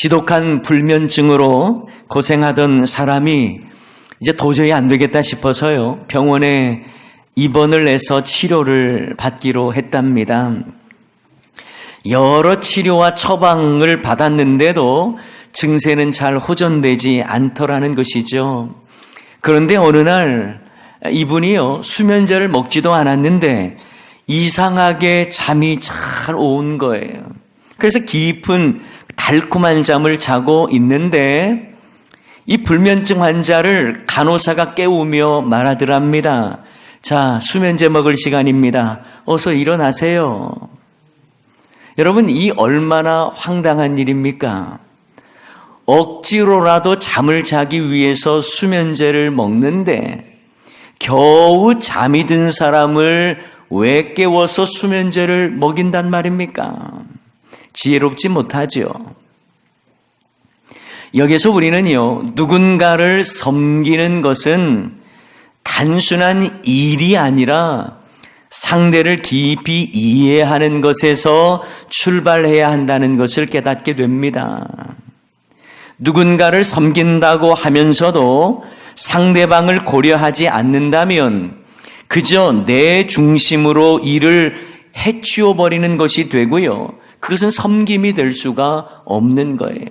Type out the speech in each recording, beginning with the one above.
지독한 불면증으로 고생하던 사람이 이제 도저히 안 되겠다 싶어서요, 병원에 입원을 해서 치료를 받기로 했답니다. 여러 치료와 처방을 받았는데도 증세는 잘 호전되지 않더라는 것이죠. 그런데 어느 날 이분이요, 수면제를 먹지도 않았는데 이상하게 잠이 잘 온 거예요. 그래서 깊은 달콤한 잠을 자고 있는데 이 불면증 환자를 간호사가 깨우며 말하더랍니다. 자, 수면제 먹을 시간입니다. 어서 일어나세요. 여러분, 이 얼마나 황당한 일입니까? 억지로라도 잠을 자기 위해서 수면제를 먹는데 겨우 잠이 든 사람을 왜 깨워서 수면제를 먹인단 말입니까? 지혜롭지 못하죠. 여기서 우리는요, 누군가를 섬기는 것은 단순한 일이 아니라 상대를 깊이 이해하는 것에서 출발해야 한다는 것을 깨닫게 됩니다. 누군가를 섬긴다고 하면서도 상대방을 고려하지 않는다면 그저 내 중심으로 일을 해치워 버리는 것이 되고요, 그것은 섬김이 될 수가 없는 거예요.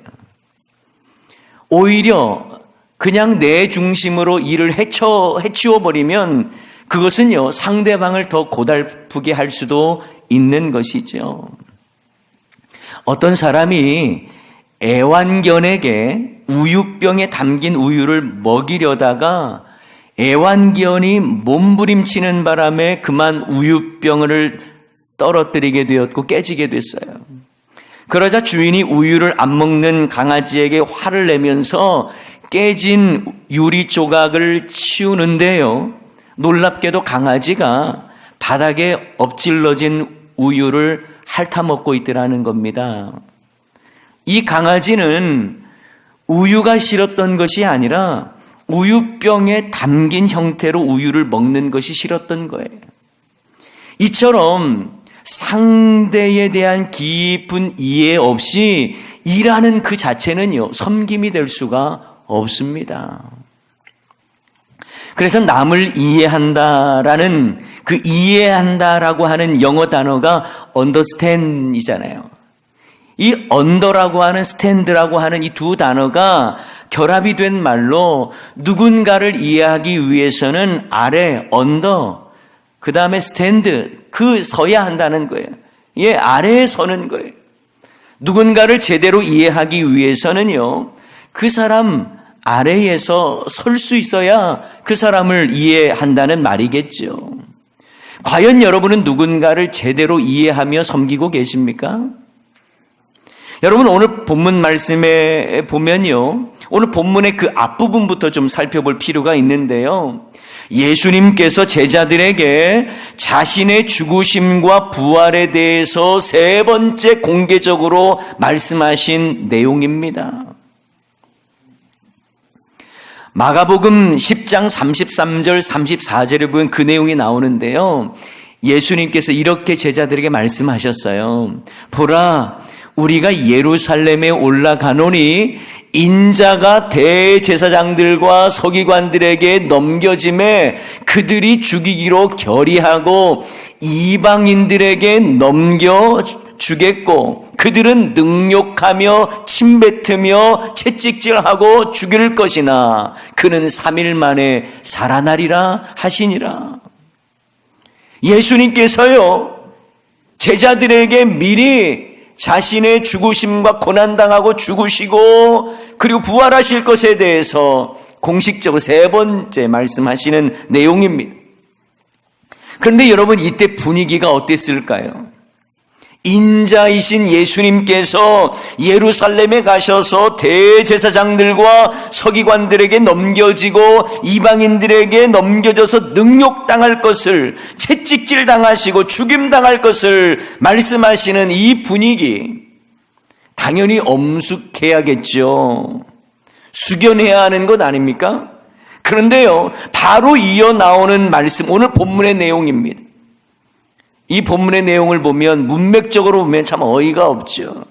오히려 그냥 내 중심으로 일을 해치워 버리면 그것은요, 상대방을 더 고달프게 할 수도 있는 것이죠. 어떤 사람이 애완견에게 우유병에 담긴 우유를 먹이려다가 애완견이 몸부림치는 바람에 그만 우유병을 떨어뜨리게 되었고 깨지게 됐어요. 그러자 주인이 우유를 안 먹는 강아지에게 화를 내면서 깨진 유리 조각을 치우는데요, 놀랍게도 강아지가 바닥에 엎질러진 우유를 핥아먹고 있더라는 겁니다. 이 강아지는 우유가 싫었던 것이 아니라 우유병에 담긴 형태로 우유를 먹는 것이 싫었던 거예요. 이처럼 상대에 대한 깊은 이해 없이 일하는 그 자체는요, 섬김이 될 수가 없습니다. 그래서 남을 이해한다라는 그 이해한다라고 하는 영어 단어가 understand이잖아요. 이 under라고 하는 stand라고 하는 이 두 단어가 결합이 된 말로 누군가를 이해하기 위해서는 아래 under, 그 다음에 stand, 그 서야 한다는 거예요. 예, 아래에 서는 거예요. 누군가를 제대로 이해하기 위해서는요, 그 사람 아래에서 설 수 있어야 그 사람을 이해한다는 말이겠죠. 과연 여러분은 누군가를 제대로 이해하며 섬기고 계십니까? 여러분, 오늘 본문 말씀에 보면요, 오늘 본문의 그 앞부분부터 좀 살펴볼 필요가 있는데요, 예수님께서 제자들에게 자신의 죽으심과 부활에 대해서 세 번째 공개적으로 말씀하신 내용입니다. 마가복음 10장 33절 34절에 보면 그 내용이 나오는데요, 예수님께서 이렇게 제자들에게 말씀하셨어요. 보라, 우리가 예루살렘에 올라가노니 인자가 대제사장들과 서기관들에게 넘겨짐에 그들이 죽이기로 결의하고 이방인들에게 넘겨주겠고 그들은 능욕하며 침뱉으며 채찍질하고 죽일 것이나 그는 3일 만에 살아나리라 하시니라. 예수님께서요, 제자들에게 미리 자신의 죽으심과 고난당하고 죽으시고 그리고 부활하실 것에 대해서 공식적으로 세 번째 말씀하시는 내용입니다. 그런데 여러분, 이때 분위기가 어땠을까요? 인자이신 예수님께서 예루살렘에 가셔서 대제사장들과 서기관들에게 넘겨지고 이방인들에게 넘겨져서 능욕당할 것을, 채찍질 당하시고 죽임당할 것을 말씀하시는 이 분위기, 당연히 엄숙해야겠죠. 숙연해야 하는 것 아닙니까? 그런데요, 바로 이어 나오는 말씀, 오늘 본문의 내용입니다. 이 본문의 내용을 보면 문맥적으로 보면 참 어이가 없죠.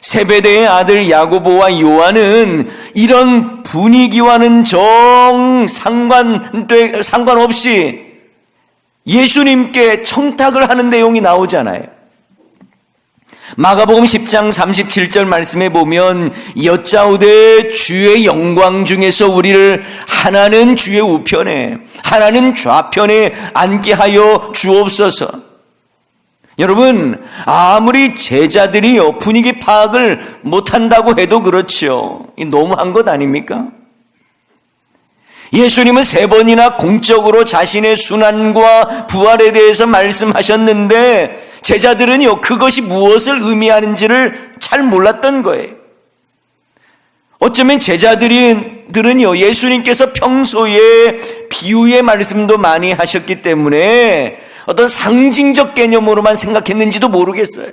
세베대의 아들 야고보와 요한은 이런 분위기와는 상관없이 예수님께 청탁을 하는 내용이 나오잖아요. 마가복음 10장 37절 말씀에 보면 여짜오되 주의 영광 중에서 우리를 하나는 주의 우편에 하나는 좌편에 앉게 하여 주옵소서. 여러분, 아무리 제자들이요 분위기 파악을 못한다고 해도 그렇죠. 너무한 것 아닙니까? 예수님은 3번이나 공적으로 자신의 순환과 부활에 대해서 말씀하셨는데 제자들은요 그것이 무엇을 의미하는지를 잘 몰랐던 거예요. 어쩌면 제자들은요 예수님께서 평소에 비유의 말씀도 많이 하셨기 때문에 어떤 상징적 개념으로만 생각했는지도 모르겠어요.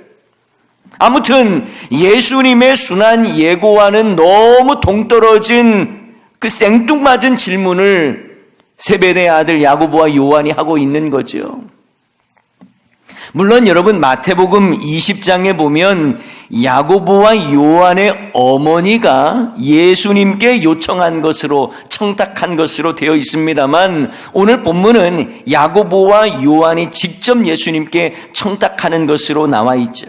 아무튼 예수님의 순환 예고와는 너무 동떨어진 그 생뚱맞은 질문을 세베대의 아들 야고보와 요한이 하고 있는 거죠. 물론 여러분 마태복음 20장에 보면 야고보와 요한의 어머니가 예수님께 요청한 것으로 청탁한 것으로 되어 있습니다만 오늘 본문은 야고보와 요한이 직접 예수님께 청탁하는 것으로 나와 있죠.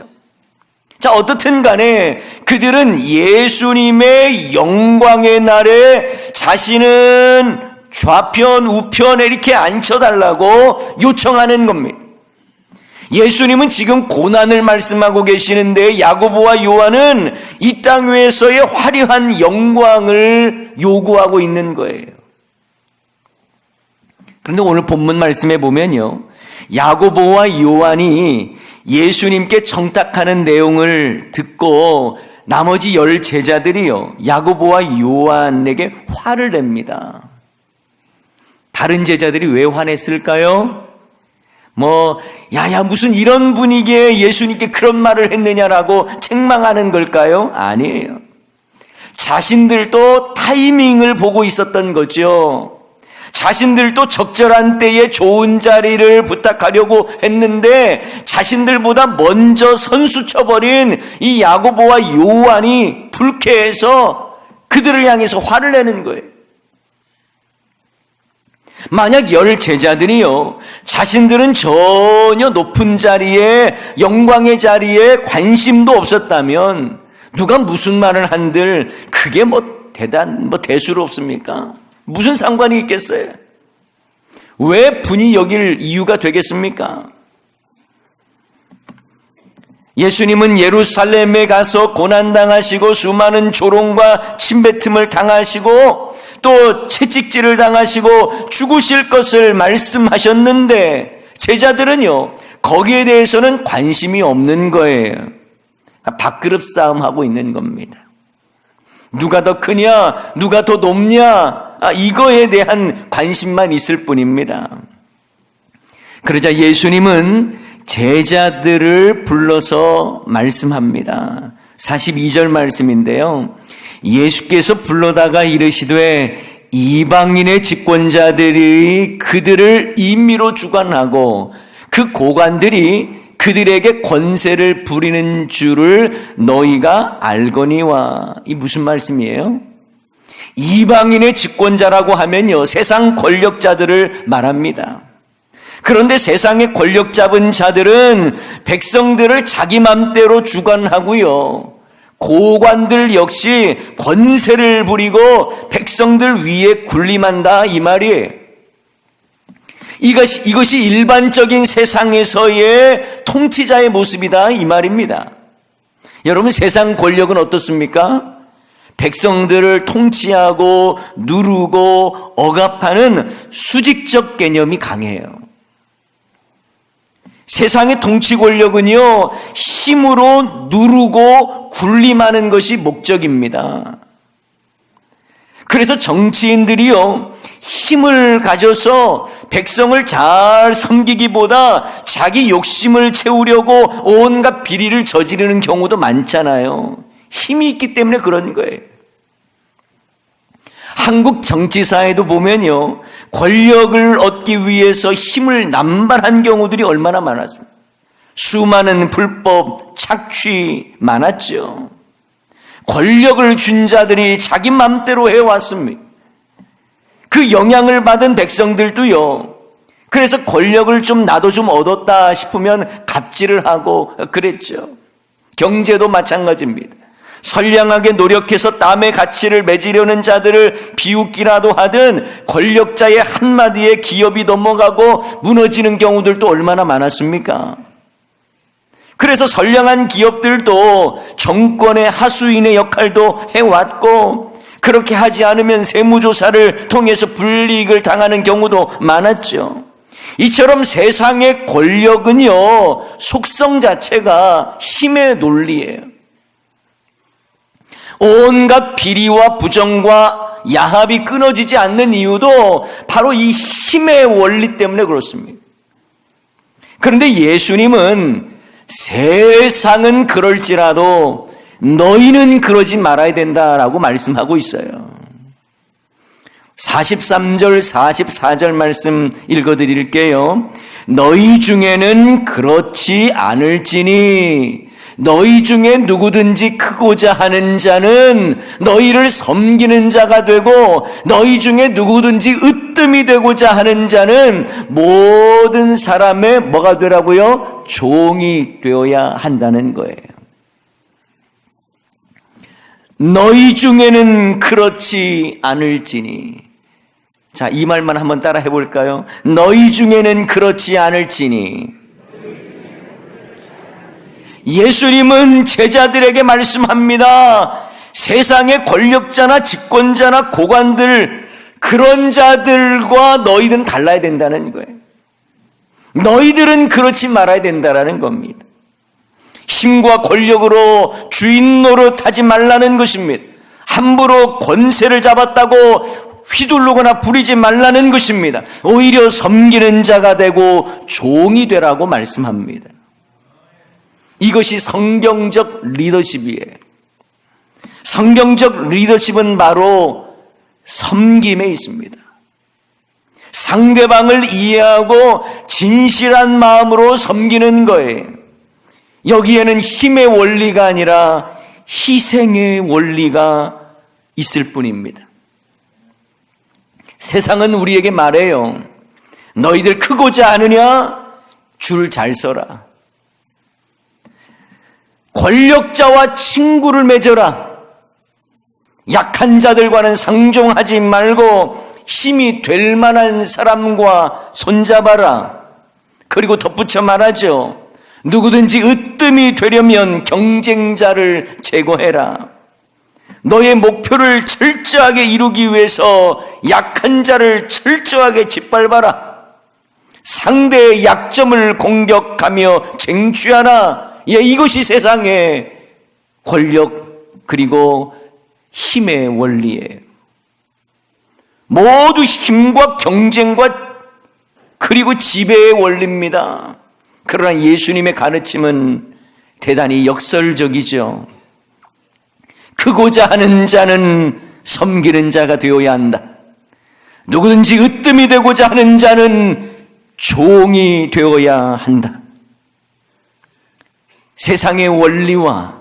자, 어떻든 간에 그들은 예수님의 영광의 날에 자신은 좌편, 우편에 이렇게 앉혀달라고 요청하는 겁니다. 예수님은 지금 고난을 말씀하고 계시는데 야고보와 요한은 이 땅 위에서의 화려한 영광을 요구하고 있는 거예요. 그런데 오늘 본문 말씀에 보면요, 야고보와 요한이 예수님께 청탁하는 내용을 듣고 나머지 10 제자들이요 야고보와 요한에게 화를 냅니다. 다른 제자들이 왜 화냈을까요? 무슨 이런 분위기에 예수님께 그런 말을 했느냐라고 책망하는 걸까요? 아니에요. 자신들도 타이밍을 보고 있었던 거죠. 자신들도 적절한 때에 좋은 자리를 부탁하려고 했는데 자신들보다 먼저 선수 쳐버린 이 야고보와 요한이 불쾌해서 그들을 향해서 화를 내는 거예요. 만약 10 제자들이요 자신들은 전혀 높은 자리에 영광의 자리에 관심도 없었다면 누가 무슨 말을 한들 그게 대수로 없습니까? 무슨 상관이 있겠어요? 왜 분이 여길 이유가 되겠습니까? 예수님은 예루살렘에 가서 고난당하시고 수많은 조롱과 침뱉음을 당하시고 또 채찍질을 당하시고 죽으실 것을 말씀하셨는데 제자들은요 거기에 대해서는 관심이 없는 거예요. 밥그릇 싸움하고 있는 겁니다. 누가 더 크냐, 누가 더 높냐, 이거에 대한 관심만 있을 뿐입니다. 그러자 예수님은 제자들을 불러서 말씀합니다. 42절 말씀인데요. 예수께서 불러다가 이르시되 이방인의 집권자들이 그들을 임의로 주관하고 그 고관들이 그들에게 권세를 부리는 줄을 너희가 알거니와. 이 무슨 말씀이에요? 이방인의 집권자라고 하면요 세상 권력자들을 말합니다. 그런데 세상의 권력 잡은 자들은 백성들을 자기 맘대로 주관하고요 고관들 역시 권세를 부리고 백성들 위에 군림한다 이 말이에요. 이것이 일반적인 세상에서의 통치자의 모습이다 이 말입니다. 여러분 세상 권력은 어떻습니까? 백성들을 통치하고 누르고 억압하는 수직적 개념이 강해요. 세상의 통치 권력은요 힘으로 누르고 군림하는 것이 목적입니다. 그래서 정치인들이요 힘을 가져서 백성을 잘 섬기기보다 자기 욕심을 채우려고 온갖 비리를 저지르는 경우도 많잖아요. 힘이 있기 때문에 그런 거예요. 한국 정치사에도 보면요 권력을 얻기 위해서 힘을 남발한 경우들이 얼마나 많았습니까? 수많은 불법 착취 많았죠. 권력을 준 자들이 자기 맘대로 해왔습니다. 그 영향을 받은 백성들도요, 그래서 권력을 좀 나도 좀 얻었다 싶으면 갑질을 하고 그랬죠. 경제도 마찬가지입니다. 선량하게 노력해서 땀의 가치를 맺으려는 자들을 비웃기라도 하든 권력자의 한마디에 기업이 넘어가고 무너지는 경우들도 얼마나 많았습니까? 그래서 선량한 기업들도 정권의 하수인의 역할도 해왔고, 그렇게 하지 않으면 세무조사를 통해서 불이익을 당하는 경우도 많았죠. 이처럼 세상의 권력은요, 속성 자체가 힘의 논리예요. 온갖 비리와 부정과 야합이 끊어지지 않는 이유도 바로 이 힘의 원리 때문에 그렇습니다. 그런데 예수님은 세상은 그럴지라도 너희는 그러지 말아야 된다라고 말씀하고 있어요. 43절 44절 말씀 읽어드릴게요. 너희 중에는 그렇지 않을지니 너희 중에 누구든지 크고자 하는 자는 너희를 섬기는 자가 되고, 너희 중에 누구든지 으뜸이 되고자 하는 자는 모든 사람의 뭐가 되라고요? 종이 되어야 한다는 거예요. 너희 중에는 그렇지 않을지니. 자, 이 말만 한번 따라 해볼까요? 너희 중에는 그렇지 않을지니. 예수님은 제자들에게 말씀합니다. 세상의 권력자나 집권자나 고관들, 그런 자들과 너희들은 달라야 된다는 거예요. 너희들은 그렇지 말아야 된다는 겁니다. 힘과 권력으로 주인 노릇하지 말라는 것입니다. 함부로 권세를 잡았다고 휘둘르거나 부리지 말라는 것입니다. 오히려 섬기는 자가 되고 종이 되라고 말씀합니다. 이것이 성경적 리더십이에요. 성경적 리더십은 바로 섬김에 있습니다. 상대방을 이해하고 진실한 마음으로 섬기는 거예요. 여기에는 힘의 원리가 아니라 희생의 원리가 있을 뿐입니다. 세상은 우리에게 말해요. 너희들 크고자 하느냐? 줄 잘 서라. 권력자와 친구를 맺어라. 약한 자들과는 상종하지 말고 힘이 될 만한 사람과 손잡아라. 그리고 덧붙여 말하죠. 누구든지 으뜸이 되려면 경쟁자를 제거해라. 너의 목표를 철저하게 이루기 위해서 약한 자를 철저하게 짓밟아라. 상대의 약점을 공격하며 쟁취하라. 예, 이것이 세상의 권력 그리고 힘의 원리예요. 모두 힘과 경쟁과 그리고 지배의 원리입니다. 그러나 예수님의 가르침은 대단히 역설적이죠. 크고자 하는 자는 섬기는 자가 되어야 한다. 누구든지 으뜸이 되고자 하는 자는 종이 되어야 한다. 세상의 원리와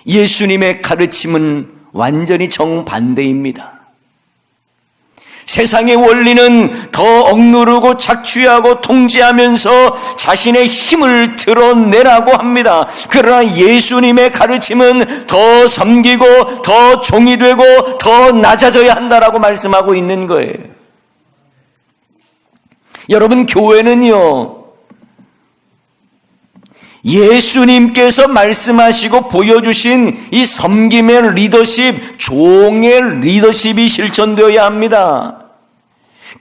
예수님의 가르침은 완전히 정반대입니다. 세상의 원리는 더 억누르고 착취하고 통제하면서 자신의 힘을 드러내라고 합니다. 그러나 예수님의 가르침은 더 섬기고 더 종이 되고 더 낮아져야 한다라고 말씀하고 있는 거예요. 여러분, 교회는요, 예수님께서 말씀하시고 보여주신 이 섬김의 리더십, 종의 리더십이 실천되어야 합니다.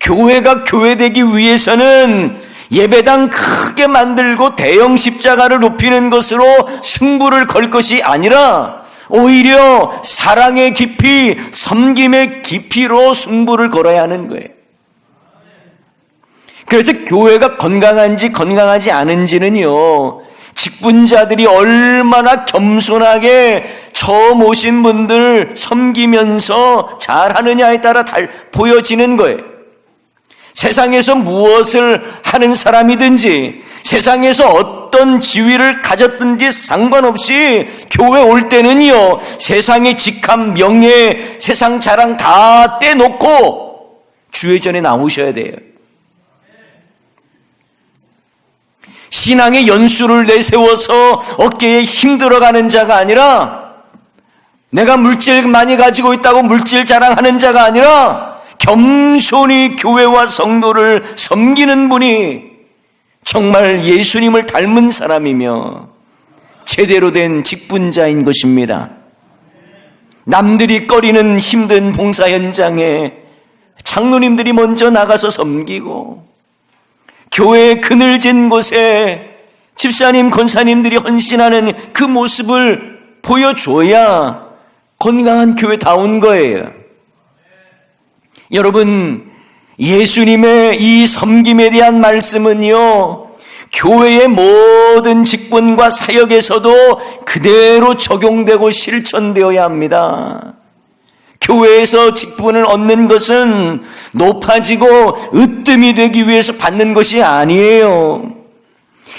교회가 교회되기 위해서는 예배당 크게 만들고 대형 십자가를 높이는 것으로 승부를 걸 것이 아니라 오히려 사랑의 깊이, 섬김의 깊이로 승부를 걸어야 하는 거예요. 그래서 교회가 건강한지 건강하지 않은지는요, 직분자들이 얼마나 겸손하게 처음 오신 분들 섬기면서 잘하느냐에 따라 보여지는 거예요. 세상에서 무엇을 하는 사람이든지 세상에서 어떤 지위를 가졌든지 상관없이 교회 올 때는요, 세상의 직함, 명예, 세상 자랑 다 떼놓고 주의 전에 나오셔야 돼요. 신앙의 연수를 내세워서 어깨에 힘들어가는 자가 아니라, 내가 물질 많이 가지고 있다고 물질 자랑하는 자가 아니라 겸손히 교회와 성도를 섬기는 분이 정말 예수님을 닮은 사람이며 제대로 된 직분자인 것입니다. 남들이 꺼리는 힘든 봉사 현장에 장로님들이 먼저 나가서 섬기고, 교회의 그늘진 곳에 집사님, 권사님들이 헌신하는 그 모습을 보여줘야 건강한 교회다운 거예요. 여러분, 예수님의 이 섬김에 대한 말씀은요, 교회의 모든 직분과 사역에서도 그대로 적용되고 실천되어야 합니다. 교회에서 직분을 얻는 것은 높아지고 으뜸이 되기 위해서 받는 것이 아니에요.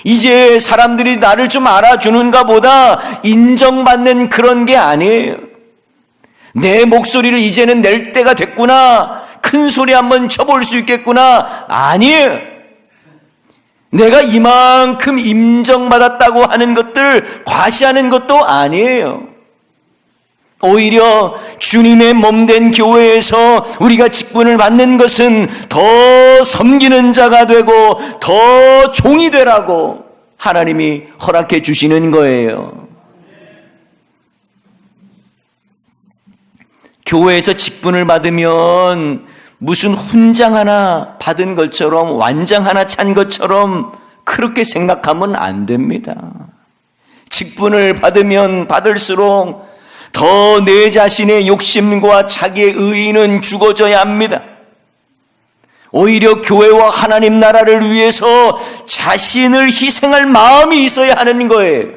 이제 사람들이 나를 좀 알아주는가 보다 인정받는 그런 게 아니에요. 내 목소리를 이제는 낼 때가 됐구나, 큰 소리 한번 쳐볼 수 있겠구나, 아니에요. 내가 이만큼 인정받았다고 하는 것들 과시하는 것도 아니에요. 오히려 주님의 몸된 교회에서 우리가 직분을 받는 것은 더 섬기는 자가 되고 더 종이 되라고 하나님이 허락해 주시는 거예요. 교회에서 직분을 받으면 무슨 훈장 하나 받은 것처럼, 완장 하나 찬 것처럼 그렇게 생각하면 안 됩니다. 직분을 받으면 받을수록 더 내 자신의 욕심과 자기의 의의는 죽어져야 합니다. 오히려 교회와 하나님 나라를 위해서 자신을 희생할 마음이 있어야 하는 거예요.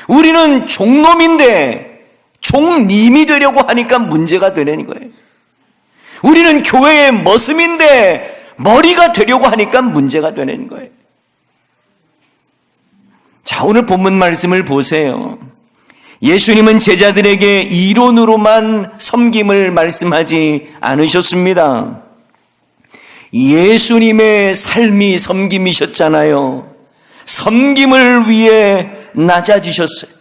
우리는 종놈인데 종님이 되려고 하니까 문제가 되는 거예요. 우리는 교회의 머슴인데 머리가 되려고 하니까 문제가 되는 거예요. 자, 오늘 본문 말씀을 보세요. 예수님은 제자들에게 이론으로만 섬김을 말씀하지 않으셨습니다. 예수님의 삶이 섬김이셨잖아요. 섬김을 위해 낮아지셨어요.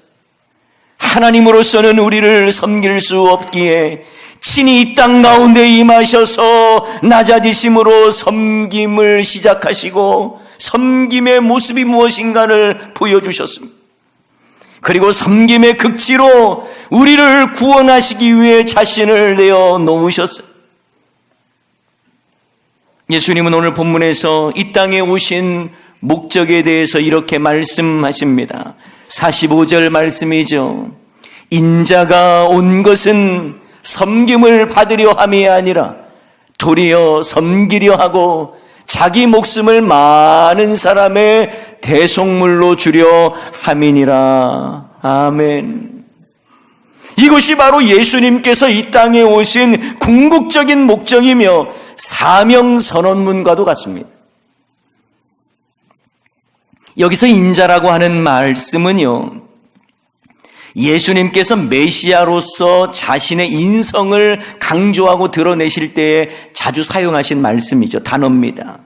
하나님으로서는 우리를 섬길 수 없기에 친히 이 땅 가운데 임하셔서 낮아지심으로 섬김을 시작하시고 섬김의 모습이 무엇인가를 보여주셨습니다. 그리고 섬김의 극치로 우리를 구원하시기 위해 자신을 내어 놓으셨어요. 예수님은 오늘 본문에서 이 땅에 오신 목적에 대해서 이렇게 말씀하십니다. 45절 말씀이죠. 인자가 온 것은 섬김을 받으려 함이 아니라 도리어 섬기려 하고 자기 목숨을 많은 사람의 대속물로 주려 함이니라. 아멘. 이것이 바로 예수님께서 이 땅에 오신 궁극적인 목적이며 사명 선언문과도 같습니다. 여기서 인자라고 하는 말씀은요, 예수님께서 메시아로서 자신의 인성을 강조하고 드러내실 때에 자주 사용하신 말씀이죠. 단어입니다.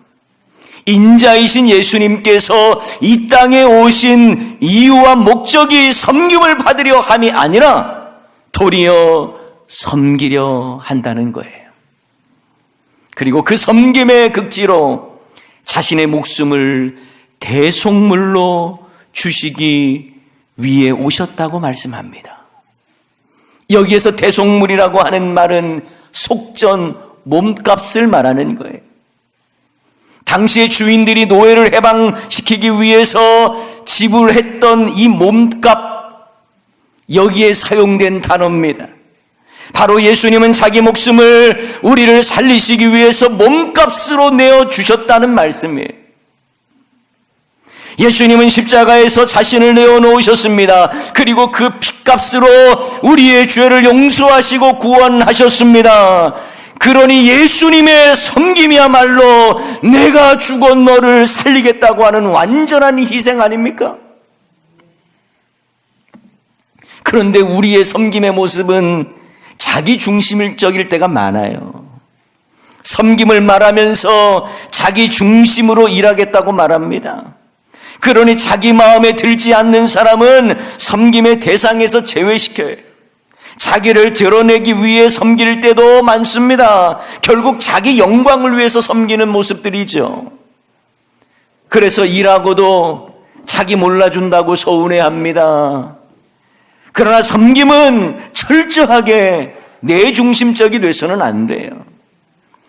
인자이신 예수님께서 이 땅에 오신 이유와 목적이 섬김을 받으려 함이 아니라 도리어 섬기려 한다는 거예요. 그리고 그 섬김의 극지로 자신의 목숨을 대속물로 주시기 위해 오셨다고 말씀합니다. 여기에서 대속물이라고 하는 말은 속전, 몸값을 말하는 거예요. 당시의 주인들이 노예를 해방시키기 위해서 지불했던 이 몸값, 여기에 사용된 단어입니다. 바로 예수님은 자기 목숨을 우리를 살리시기 위해서 몸값으로 내어주셨다는 말씀이에요. 예수님은 십자가에서 자신을 내어놓으셨습니다. 그리고 그 피값으로 우리의 죄를 용서하시고 구원하셨습니다. 그러니 예수님의 섬김이야말로 내가 죽어 너를 살리겠다고 하는 완전한 희생 아닙니까? 그런데 우리의 섬김의 모습은 자기 중심적일 때가 많아요. 섬김을 말하면서 자기 중심으로 일하겠다고 말합니다. 그러니 자기 마음에 들지 않는 사람은 섬김의 대상에서 제외시켜요. 자기를 드러내기 위해 섬길 때도 많습니다. 결국 자기 영광을 위해서 섬기는 모습들이죠. 그래서 일하고도 자기 몰라준다고 서운해합니다. 그러나 섬김은 철저하게 내 중심적이 돼서는 안 돼요.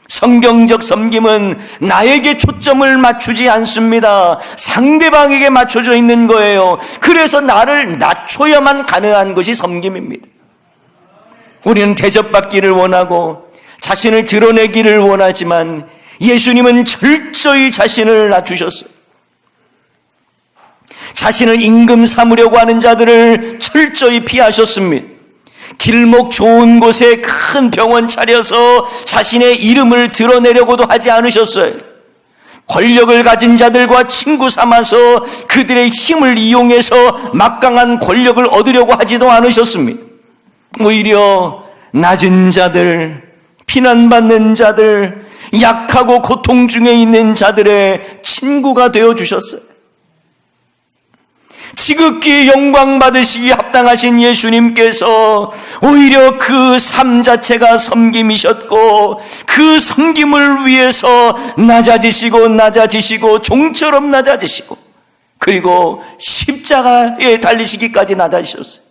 성경적 섬김은 나에게 초점을 맞추지 않습니다. 상대방에게 맞춰져 있는 거예요. 그래서 나를 낮춰야만 가능한 것이 섬김입니다. 우리는 대접받기를 원하고 자신을 드러내기를 원하지만 예수님은 철저히 자신을 낮추셨어요. 자신을 임금 삼으려고 하는 자들을 철저히 피하셨습니다. 길목 좋은 곳에 큰 병원 차려서 자신의 이름을 드러내려고도 하지 않으셨어요. 권력을 가진 자들과 친구 삼아서 그들의 힘을 이용해서 막강한 권력을 얻으려고 하지도 않으셨습니다. 오히려 낮은 자들, 피난받는 자들, 약하고 고통 중에 있는 자들의 친구가 되어주셨어요. 지극히 영광 받으시기 합당하신 예수님께서 오히려 그 삶 자체가 섬김이셨고 그 섬김을 위해서 낮아지시고 종처럼 낮아지시고 그리고 십자가에 달리시기까지 낮아지셨어요.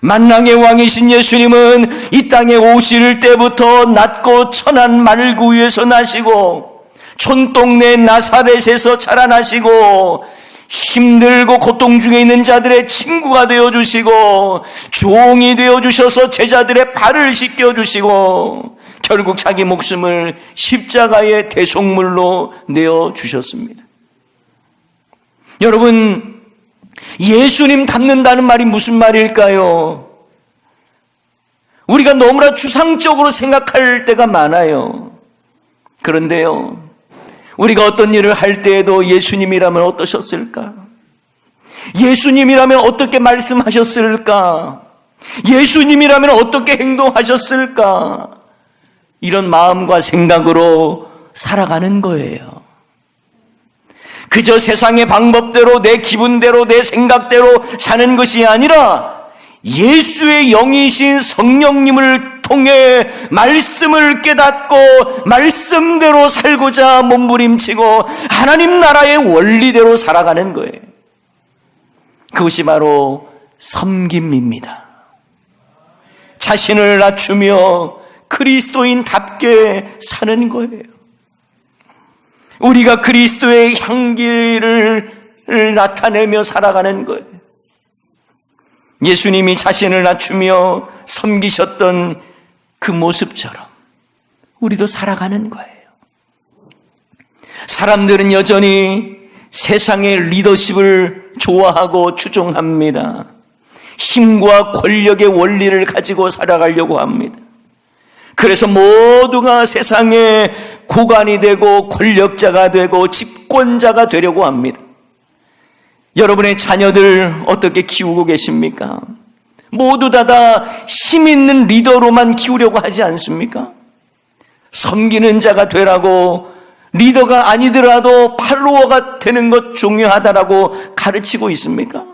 만왕의 왕이신 예수님은 이 땅에 오실 때부터 낮고 천한 말구 위에서 나시고 촌동네 나사렛에서 자라나시고 힘들고 고통 중에 있는 자들의 친구가 되어주시고 종이 되어주셔서 제자들의 발을 씻겨주시고 결국 자기 목숨을 십자가의 대속물로 내어주셨습니다. 여러분, 예수님 닮는다는 말이 무슨 말일까요? 우리가 너무나 추상적으로 생각할 때가 많아요. 그런데요, 우리가 어떤 일을 할 때에도 예수님이라면 어떠셨을까? 예수님이라면 어떻게 말씀하셨을까? 예수님이라면 어떻게 행동하셨을까? 이런 마음과 생각으로 살아가는 거예요. 그저 세상의 방법대로 내 기분대로 내 생각대로 사는 것이 아니라 예수의 영이신 성령님을 통해 말씀을 깨닫고 말씀대로 살고자 몸부림치고 하나님 나라의 원리대로 살아가는 거예요. 그것이 바로 섬김입니다. 자신을 낮추며 그리스도인답게 사는 거예요. 우리가 그리스도의 향기를 나타내며 살아가는 거예요. 예수님이 자신을 낮추며 섬기셨던 그 모습처럼 우리도 살아가는 거예요. 사람들은 여전히 세상의 리더십을 좋아하고 추종합니다. 힘과 권력의 원리를 가지고 살아가려고 합니다. 그래서 모두가 세상의 고관이 되고 권력자가 되고 집권자가 되려고 합니다. 여러분의 자녀들 어떻게 키우고 계십니까? 모두 다 힘 있는 리더로만 키우려고 하지 않습니까? 섬기는 자가 되라고, 리더가 아니더라도 팔로워가 되는 것 중요하다라고 가르치고 있습니까?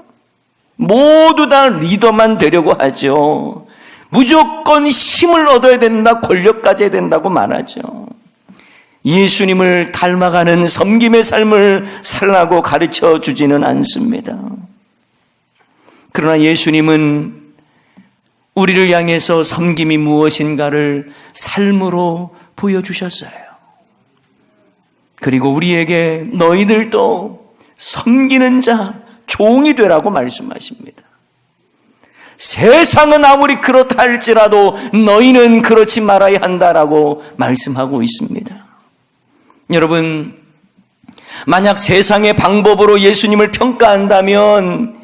모두 다 리더만 되려고 하죠. 무조건 힘을 얻어야 된다, 권력 가져야 된다고 말하죠. 예수님을 닮아가는 섬김의 삶을 살라고 가르쳐 주지는 않습니다. 그러나 예수님은 우리를 향해서 섬김이 무엇인가를 삶으로 보여주셨어요. 그리고 우리에게 너희들도 섬기는 자, 종이 되라고 말씀하십니다. 세상은 아무리 그렇다 할지라도 너희는 그렇지 말아야 한다라고 말씀하고 있습니다. 여러분, 만약 세상의 방법으로 예수님을 평가한다면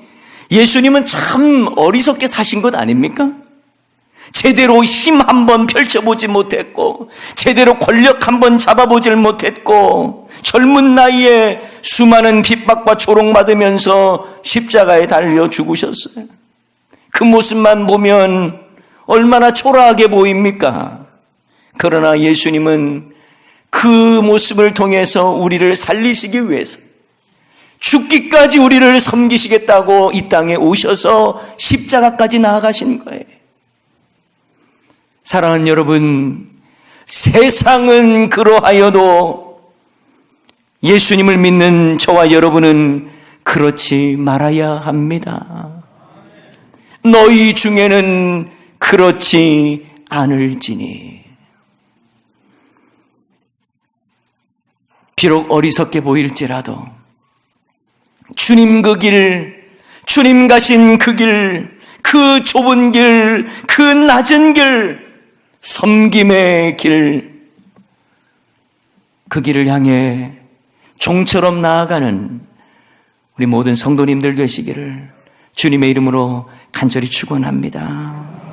예수님은 참 어리석게 사신 것 아닙니까? 제대로 힘 한번 펼쳐보지 못했고, 제대로 권력 한번 잡아보질 못했고, 젊은 나이에 수많은 핍박과 조롱받으면서 십자가에 달려 죽으셨어요. 그 모습만 보면 얼마나 초라하게 보입니까? 그러나 예수님은 그 모습을 통해서 우리를 살리시기 위해서 죽기까지 우리를 섬기시겠다고 이 땅에 오셔서 십자가까지 나아가신 거예요. 사랑하는 여러분, 세상은 그러하여도 예수님을 믿는 저와 여러분은 그렇지 말아야 합니다. 너희 중에는 그렇지 않을지니. 비록 어리석게 보일지라도 주님 그 길, 주님 가신 그 길, 그 좁은 길, 그 낮은 길, 섬김의 길, 그 길을 향해 종처럼 나아가는 우리 모든 성도님들 되시기를 주님의 이름으로 간절히 축원합니다.